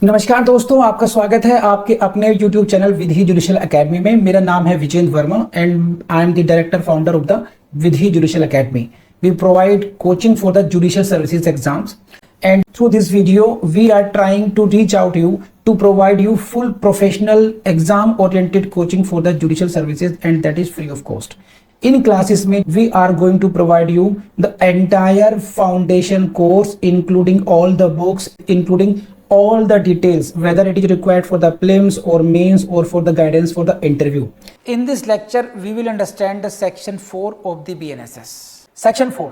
नमस्कार दोस्तों, आपका स्वागत है आपके अपने YouTube channel Vidhi judicial academy में। मेरा नाम है Vijendra Verma and I am the director founder of the Vidhi judicial academy. We provide coaching for the judicial services exams, and through this video we are trying to reach out to you to provide you full professional exam oriented coaching for the judicial services, and that is free of cost. In classes में we are going to provide you the entire foundation course, including all the books, including all the details, whether it is required for the prelims or mains or for the guidance for the interview. In this lecture we will understand the section 4 of the BNSS. Section 4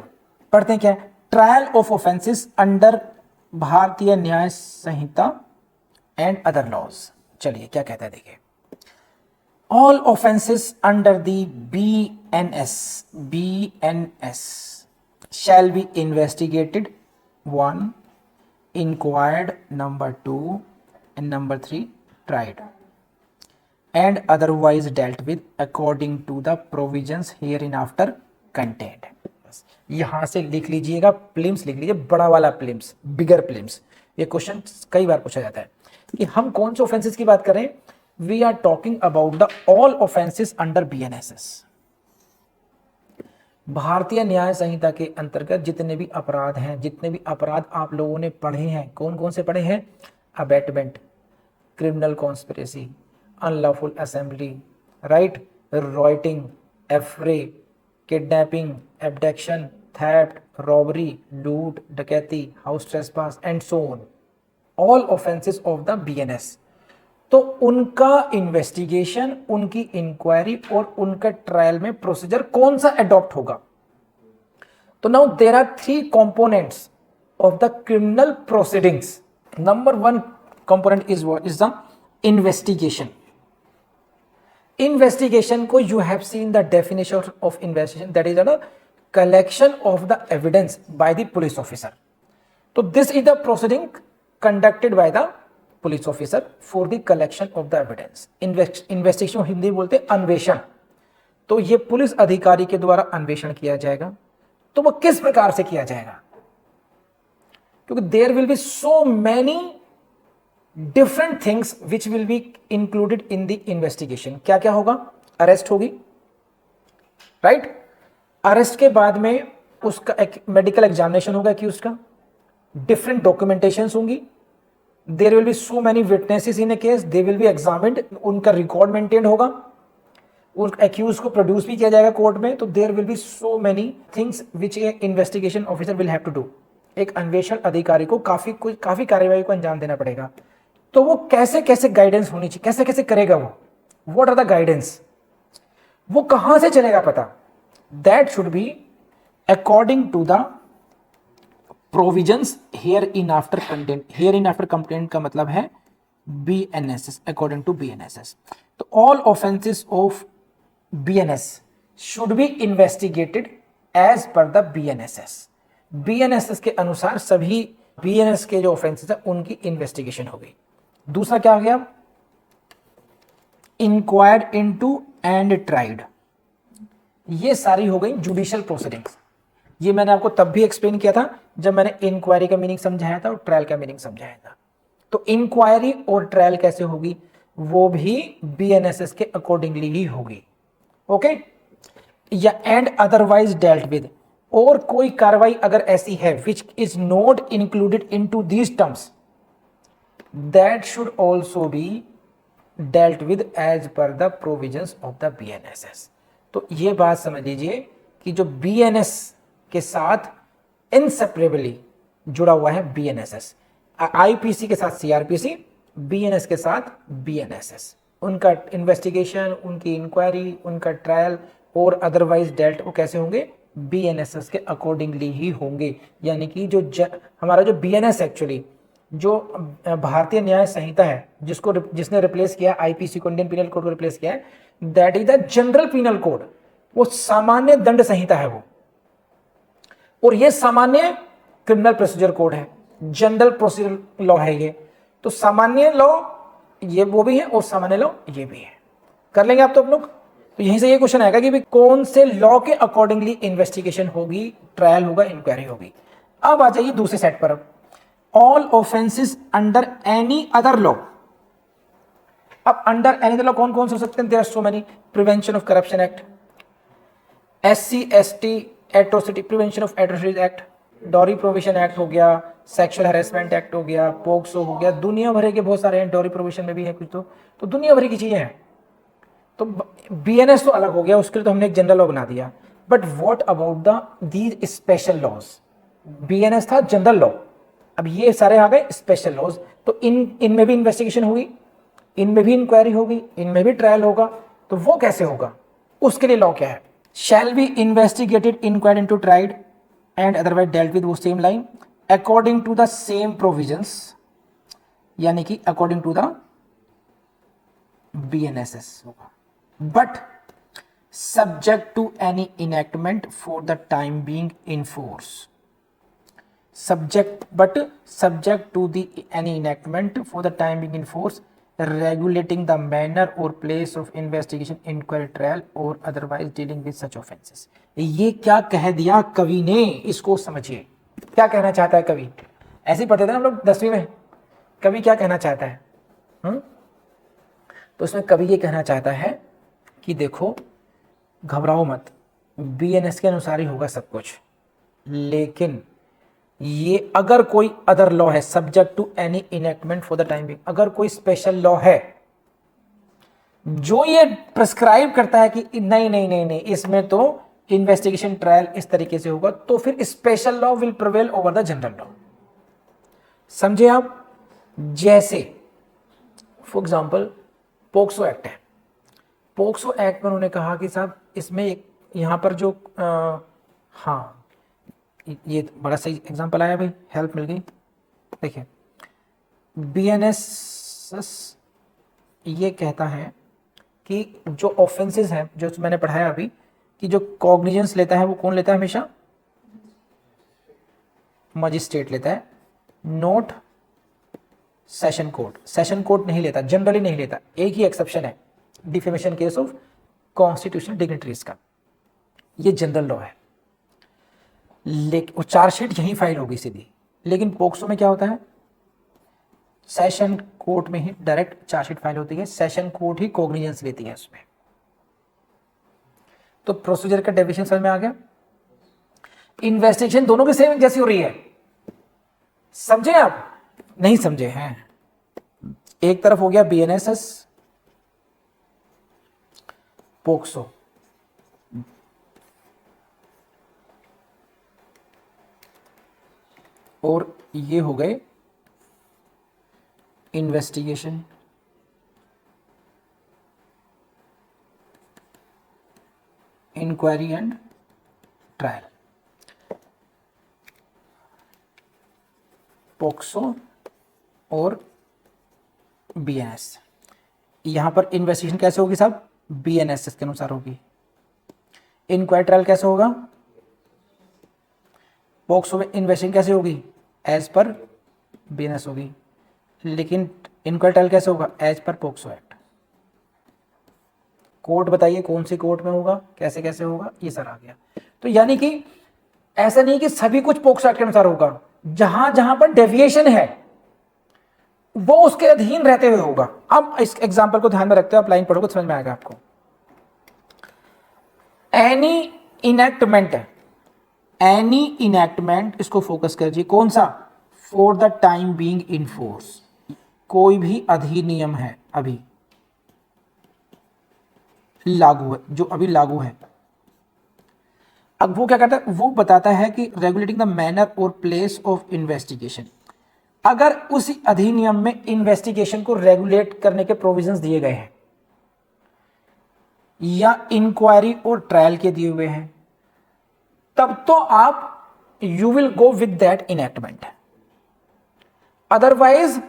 पढ़ते हैं क्या है? Trial of offences under भारतीय न्याय संहिता and other laws. चलिए क्या कहता है देखिए। All offences under the BNS shell be investigated 1, inquired, number 2 and number 3 tried and otherwise dealt with according to the provisions hereinafter contained. यहां से लिख लीजिएगा, प्लिम्स लिख लीजिए, बड़ा वाला प्लिम्स, बिगर प्लिम्स। ये क्वेश्चन कई बार पूछा जाता है कि हम कौन से ऑफेंसेस की बात कर रहे हैं। We are talking about the all offences under BNSS। Bharatiya न्याय संहिता के अंतर्गत जितने भी अपराध हैं, जितने भी अपराध आप लोगों ने पढ़े हैं, कौन कौन से पढ़े हैं? Abetment, criminal conspiracy, unlawful assembly, riot, rioting, affray, kidnapping, abduction, theft, robbery, लूट, डकैती, house trespass and so on. All offences of the BNS। तो उनका इन्वेस्टिगेशन, उनकी इंक्वायरी और उनका ट्रायल में प्रोसीजर कौन सा अडॉप्ट होगा? तो now there are 3 components of the criminal proceedings. Number 1 component is what is the investigation. Investigation को you have seen the definition of investigation, that is the collection of the evidence by the police officer. तो this is the proceeding conducted by the police officer for the collection of the evidence. Investigation Hindi बोलते हैं अन्वेषण। तो ये police अधिकारी के द्वारा अन्वेषण किया जाएगा। तो वो किस प्रकार से किया जाएगा? क्योंकि there will be so many different things which will be included in the investigation. क्या क्या होगा? अरेस्ट होगी, राइट? अरेस्ट के बाद में उसका एक मेडिकल एग्जामिनेशन होगा कि उसका डिफरेंट डॉक्यूमेंटेशन होंगी। There will be so many witnesses in a case, they will be examined, उनका रिकॉर्ड मेंटेन होगा, उन एक्यूज को प्रोड्यूस भी किया जाएगा कोर्ट में। तो there will be so many things which a investigation officer will have to do. एक अन्वेषण अधिकारी को काफी कार्यवाही को अंजाम देना पड़ेगा। तो वो कैसे कैसे गाइडेंस होनी चाहिए, कैसे कैसे करेगा वो, व्हाट आर द गाइडेंस, वो कहां से चलेगा पता? That should be according to the provisions hereinafter content. Hereinafter content का मतलब है BNSS, अकॉर्डिंग टू BNSS। तो all offences of BNS should be investigated as per the BNSS। BNSS के अनुसार सभी BNS के जो offences है उनकी इन्वेस्टिगेशन होगी। दूसरा क्या हो गया? Inquired into and tried. ये सारी हो गई जुडिशियल प्रोसीडिंग्स। ये मैंने आपको तब भी एक्सप्लेन किया था जब मैंने इंक्वायरी का मीनिंग समझाया था और ट्रायल का मीनिंग समझाया था। तो इंक्वायरी और ट्रायल कैसे होगी? वो भी BNSS के अकॉर्डिंगली ही होगी। ओके, या एंड अदरवाइज डेल्ट विद, और कोई कार्रवाई अगर ऐसी है which is not included into these terms, that should also be dealt with as per the provisions of the BNSS। तो ये बात समझ लीजिए कि जो BNS के साथ इनसेपरेबली जुड़ा हुआ है BNSS, IPC के साथ CRPC, BNS के साथ BNSS। उनका इन्वेस्टिगेशन, उनकी इंक्वायरी, उनका ट्रायल और अदरवाइज डेल्ट वो कैसे होंगे? BNSS के अकॉर्डिंगली ही होंगे। यानी कि जो हमारा जो BNS एक्चुअली जो भारतीय न्याय संहिता है, जिसने रिप्लेस किया IPC को, इंडियन पिनल कोड को रिप्लेस किया है, that is the general penal code. वो सामान्य दंड संहिता है वो, और ये सामान्य क्रिमिनल प्रोसीजर कोड है, जनरल प्रोसीजर लॉ है ये। तो सामान्य लॉ ये वो भी है और सामान्य लॉ ये भी है। कर लेंगे आप तो आप लोग। तो यहीं से ये क्वेश्चन आएगा कि कौन से लॉ के अकॉर्डिंगली इन्वेस्टिगेशन होगी, ट्रायल होगा, इंक्वायरी होगी। अब आ जाइए दूसरे सेट पर। All offences under any other law. अब अंडर एनी अदर लॉ कौन कौन से हो सकते हैं? There are so many. Prevention of corruption act, SC/ST atrocity, prevention of atrocities act, dowry provision act हो गया, सेक्सुअल हैरेसमेंट एक्ट हो गया, पोक्सो हो गया, दुनिया भर के बहुत सारे हैं, डॉरी प्रोविजन में भी है कुछ। तो दुनिया भर की चीजें हैं। तो BNS तो अलग हो गया, उसके लिए तो हमने एक जनरल लॉ बना दिया। But what about these special laws? BNS था जनरल लॉ, अब ये सारे आ गए स्पेशल लॉज। तो इनमें भी इन्वेस्टिगेशन होगी, इनमें भी इंक्वायरी होगी, इनमें भी ट्रायल होगा। तो वो कैसे होगा? उसके लिए लॉ क्या है? Shall be investigated, inquired into, tried and otherwise dealt with, वो same line, according to the same provisions, यानी कि अकॉर्डिंग टू द BNSS होगा। But subject to any enactment for the time being in force, subject to the any enactment for the time being in force regulating the manner or place of investigation, inquiry, trial or otherwise dealing with such offenses। ये क्या कह दिया कवि ने, इसको समझिए। क्या कहना चाहता है कवि? ऐसे ही पढ़ते थे हम लोग 10वीं में, कवि क्या कहना चाहता है? तो उसमें कवि ये कहना चाहता है कि देखो, घबराओ मत, BNS के अनुसार ही होगा सब कुछ, लेकिन ये अगर कोई अदर लॉ है, subject to any enactment for the time being, अगर कोई स्पेशल लॉ है जो ये प्रिस्क्राइब करता है कि नहीं नहीं नहीं नहीं, इसमें तो इन्वेस्टिगेशन ट्रायल इस तरीके से होगा, तो फिर special law will prevail over the general law. समझे आप? जैसे फॉर एग्जाम्पल पोक्सो एक्ट है, पोक्सो एक्ट में उन्होंने कहा कि साहब इसमें यहाँ पर जो हाँ, ये बड़ा सही एग्जांपल आया भाई, हेल्प मिल गई। देखिए BNS ये कहता है कि जो ऑफेंसेस हैं, जो मैंने पढ़ाया अभी, कि जो कॉग्निजेंस लेता है वो कौन लेता है? हमेशा मजिस्ट्रेट लेता है, note session court. Session court नहीं लेता, जनरली नहीं लेता। एक ही एक्सेप्शन है, defamation case of constitutional dignitaries का, ये जनरल लॉ है। लेकिन वो चार्जशीट यहीं फाइल होगी सीधी। लेकिन पोक्सो में क्या होता है? सेशन कोर्ट में ही डायरेक्ट चार्जशीट फाइल होती है, सेशन कोर्ट ही कॉग्निजेंस लेती है उसमें। तो प्रोसीजर का डेफिनेशन समझ में आ गया? इन्वेस्टिगेशन दोनों की सेम जैसी हो रही है, समझे आप? नहीं समझे हैं? एक तरफ हो गया BNSS, पोक्सो, और ये हो गए investigation, inquiry and trial. POCSO और BNS। यहां पर इन्वेस्टिगेशन कैसे होगी साहब? BNSS के अनुसार होगी। इंक्वायरी ट्रायल कैसे होगा? पोक्सो में इन्वेस्टिगेशन कैसे होगी? एज पर BNS होगी। लेकिन इंक्वायरी ट्रायल कैसे होगा? As per POCSO act. Court बताइए कौन सी कोर्ट में होगा, कैसे कैसे होगा, ये सर आ गया। तो यानी कि ऐसा नहीं कि सभी कुछ पोक्सो एक्ट के अनुसार होगा, जहां जहां पर डेविएशन है वो उसके अधीन रहते हुए होगा। अब इस एग्जांपल को ध्यान में रखते हुए आप लाइन पढ़ोगे समझ में आएगा आपको। एनी इनएक्टमेंट, इसको फोकस कीजिए, कौन सा? For the time being in force. कोई भी अधिनियम है अभी लागू है, जो अभी लागू है, अब वो क्या करता है? वो बताता है कि रेगुलेटिंग द मैनर और प्लेस ऑफ इन्वेस्टिगेशन। अगर उसी अधिनियम में इन्वेस्टिगेशन को रेगुलेट करने के प्रोविजंस दिए गए हैं या इंक्वायरी और ट्रायल के दिए हुए हैं, तब तो आप you will go with that enactment. Otherwise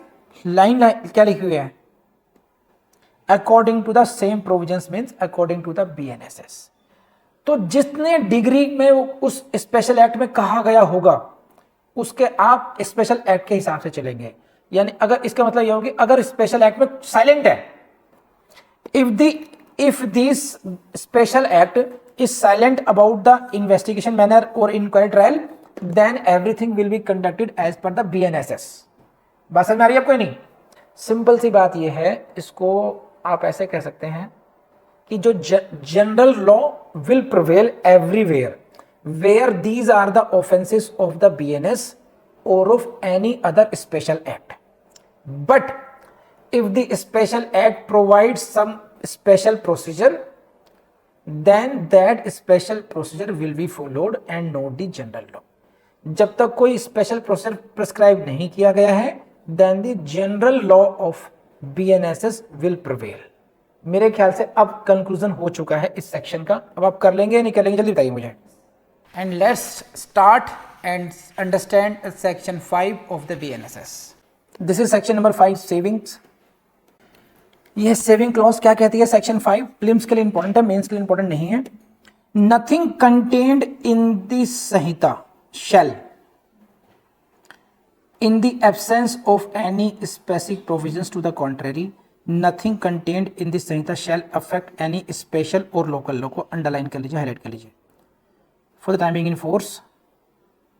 line क्या लिखी हुई है? According to the same provisions means according to the BNSS। तो जितने डिग्री में उस स्पेशल एक्ट में कहा गया होगा उसके आप स्पेशल एक्ट के हिसाब से चलेंगे। यानी अगर इसका मतलब यह होगा कि अगर स्पेशल एक्ट में साइलेंट है, if this special act is silent about the investigation manner or inquiry trial, then everything will be conducted as per the BNSS. बात समझ में आ रही है आपको? नहीं, सिंपल सी बात ये है, इसको आप ऐसे कह सकते हैं कि जो general law will prevail everywhere where these are the offenses of the BNS or of any other special act. But if the special act provides some special procedure, then that special procedure will be followed and not the general law. जब तक कोई special procedure prescribe नहीं किया गया है, then the general law of BNSS will prevail. मेरे ख्याल से अब कंक्लूजन हो चुका है इस सेक्शन का. अब आप कर लेंगे या नहीं कर लेंगे, जल्दी बताइए मुझे. And let's start and understand section 5 of the BNSS. This is section number 5, savings. यह सेविंग क्लॉज क्या कहती है? सेक्शन 5 प्रीलिम्स के लिए इंपॉर्टेंट है, मेंस के लिए इंपॉर्टेंट नहीं है. Nothing contained in the Samhita shall, in the absence of any specific provisions to the contrary, nothing contained in the Samhita shall affect any special or local law. को underline कर लीजिए, highlight कर लीजिए. For the time being in force,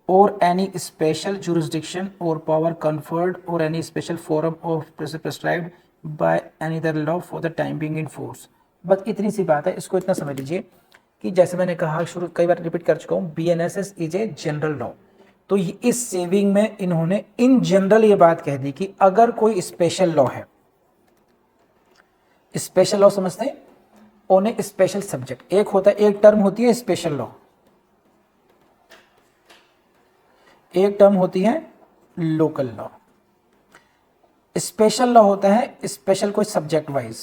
or any special jurisdiction or power conferred or any special forum of prescribed by any other law for the time being in force. बस इतनी सी बात है, इसको इतना समझ लीजिए कि जैसे मैंने कहा शुरू कई बार रिपीट कर चुका हूँ, BNSS is a general law. तो इस सेविंग में इन्होंने इन जनरल ये बात कह दी कि अगर कोई स्पेशल लॉ है, स्पेशल लॉ समझते हैं, ऑन ए स्पेशल सब्जेक्ट. एक होता है, एक टर्म होती है स्पेशल लॉ, एक टर्म होती है लोकल लॉ. स्पेशल लॉ होता है स्पेशल कोई सब्जेक्ट वाइज,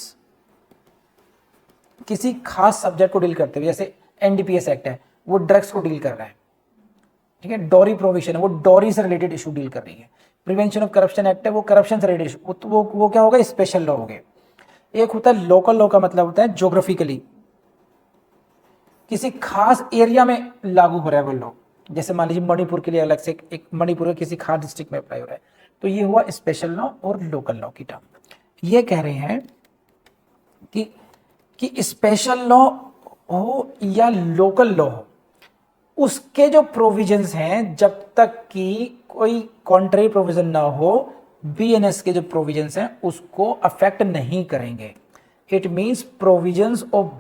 किसी खास सब्जेक्ट को डील करते हुए. जैसे NDPS एक्ट है, वो ड्रग्स को डील कर रहा है, ठीक है. डॉरी प्रोविजन है, वो डॉरी से रिलेटेड इशू डील कर रही है. प्रिवेंशन ऑफ करप्शन एक्ट है, वो करप्शन से रिलेटेड इशू, वो क्या होगा? स्पेशल लॉ हो गए. एक होता है लोकल लॉ, का मतलब होता है ज्योग्राफिकली किसी खास एरिया में लागू हो रहा है वो लॉ. जैसे मान लीजिए मणिपुर के लिए अलग से एक मणिपुर के किसी खास डिस्ट्रिक्ट में अप्लाई हो रहा है, तो ये हुआ स्पेशल लॉ और लोकल लॉ की टर्म. ये कह रहे हैं कि स्पेशल लॉ हो या लोकल लॉ हो, उसके जो प्रोविजंस हैं, जब तक कि कोई कॉन्ट्ररी प्रोविजन ना हो, BNS के जो प्रोविजंस हैं उसको अफेक्ट नहीं करेंगे. It means provisions of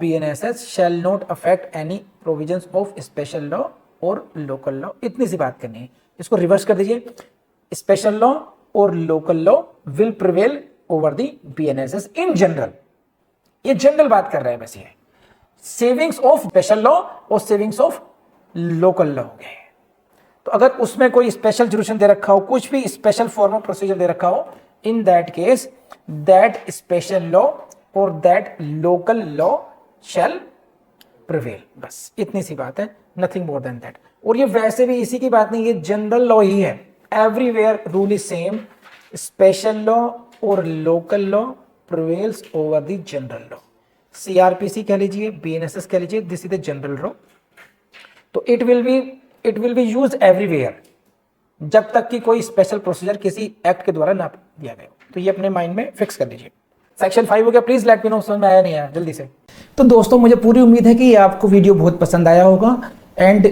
BNSS shall not affect any provisions of special law और local law. इतनी सी बात करनी है. इसको रिवर्स कर दीजिए. स्पेशल लॉ और local law will prevail over the BNSS in general. ये जनरल बात कर रहे हैं बस. ये सेविंग्स ऑफ स्पेशल लॉ और सेविंग्स ऑफ लोकल लॉ हो गए. तो अगर उसमें कोई स्पेशल जुरिडिक्शन दे रखा हो, कुछ भी स्पेशल फॉर्म ऑफ प्रोसीजर दे रखा हो, in that case that special law और that local law shall prevail. बस इतनी सी बात है, नथिंग मोर देन दैट. और ये वैसे भी इसी की बात नहीं, ये जनरल लॉ ही है. Everywhere rule is same. Special law और local law prevails over the general law. CRPC कह लीजिए, BNSS कह लीजिए, this is the general law. तो it will be used everywhere जब तक कि कोई स्पेशल प्रोसीजर किसी एक्ट के द्वारा ना दिया गया. तो ये अपने माइंड में फिक्स कर लीजिए. सेक्शन 5 हो गया. प्लीज लेट मी नो समझ में आया नहीं आया, जल्दी से. तो दोस्तों मुझे पूरी उम्मीद है कि आपको वीडियो बहुत पसंद आया होगा. एंड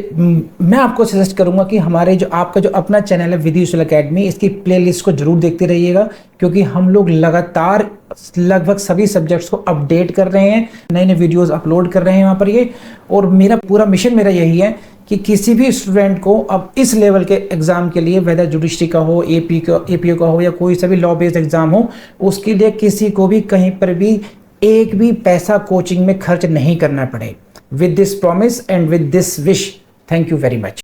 मैं आपको सजेस्ट करूंगा कि हमारे जो आपका जो अपना चैनल है विधि विशुल अकेडमी, इसकी प्लेलिस्ट को जरूर देखते रहिएगा, क्योंकि हम लोग लगातार लगभग सभी सब्जेक्ट्स को अपडेट कर रहे हैं, नए नए वीडियोस अपलोड कर रहे हैं वहाँ पर ये. और मेरा पूरा मिशन मेरा यही है कि किसी भी स्टूडेंट को अब इस लेवल के एग्जाम के लिए, वेदर जुडिशरी का हो, APO का हो, या कोई सा भी लॉ बेस्ड एग्जाम हो, उसके लिए किसी को भी कहीं पर भी एक भी पैसा कोचिंग में खर्च नहीं करना पड़े. With this promise and with this wish, thank you very much.